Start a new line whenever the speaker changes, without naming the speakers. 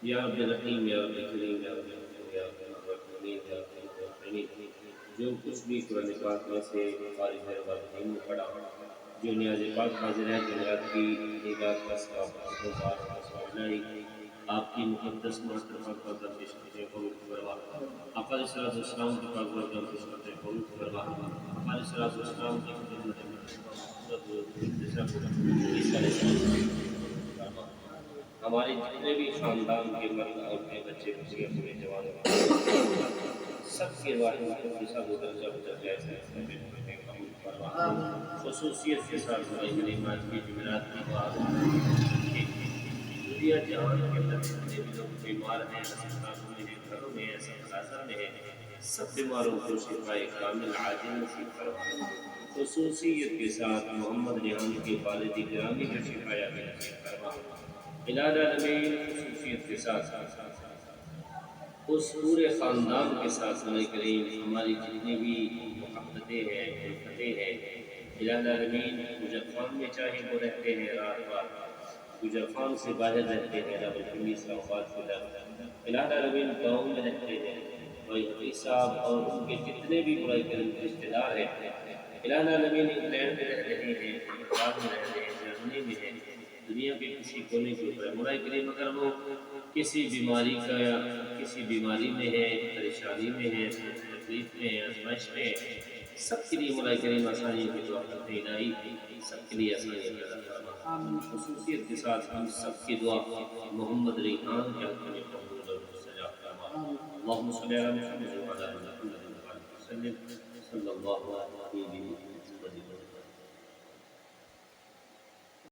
یا رب رحیم، یا رب کریم، یا رب رحیم، یا رب الرحمین، یا رب الرحمین۔ جو کچھ بھی قرآن پاک میں سے فارغ ہے والدین نے پڑھا، جو نیاز پاک حاضر ہے جنرات کی نگاہ کا ثواب کو بار ثواب لائی، آپ کی مقدس محترمہ کا درپیش کرتے قبول فرما۔ آقا علیہ الصلوۃ والسلام کے پاک برکات پیش کرتے قبول فرما۔ آقا علیہ الصلوۃ والسلام کی خدمت میں خوبصورت اختصار کو اس طرح سے فرما۔ ہمارے جتنے بھی خاندان کے مرد عورتیں بچے بچیاں بوڑھے جوان سب کے واحد مقدسہ کو درجہ بدرجہ ایسے قبول فرما۔ خصوصیت کے ساتھ بھائی کلمات کی جمعرات کی بات کہ دنیا جہان کے اندر جتنے بھی لوگ بیمار ہیں، اسپتالوں میں ہیں، گھروں میں ہیں، اسپتالوں میں ہیں، سب بیماروں کو شفائے کامل عاجل نصیب فرما۔ خصوصیت کے ساتھ محمد ریحان کے والد گرامی کا شفایہ نصیب فرما۔ الہ العالمین خصوصیت کے ساتھ اس پورے خاندان کے ساتھ سمجھ کریں ہماری جتنی بھی محبتیں ہیں، الفتیں ہیں، الہ العالمین گجرفان میں چاہے وہ رہتے ہیں رات رات، گجرفان سے باہر رہتے ہیں راولپنڈی اسلام آباد کے در، الہ العالمین گاؤں میں رہتے ہیں، بھائی حفیظ صاحب اور ان کے جتنے بھی برائے کرم رشتے دار ہیں، الہ العالمین انگلینڈ میں رہ رہے ہیں، امریکہ میں رہ رہے ہیں، جرمنی میں ہیں، دنیا کے کسی کونے کے اوپر برائے کریم اگر وہ کسی بیماری کا یا کسی بیماری میں ہے، پریشانی میں ہے، تکلیف میں ہے، آزمائش میں ہے، سب کے لیے مولا کریم آسانیوں کی دعا کرتے ہیں الہی سب کے لیے آسانیاں پیدا فرما۔ خصوصیت کے ساتھ ہم سب کی دعا محمد ریحان کے حق میں قبول اور مستجاب فرما۔ اللہم صلی علی محمد وعلی آل محمد وسلم صلی اللہ علیہ وسلم۔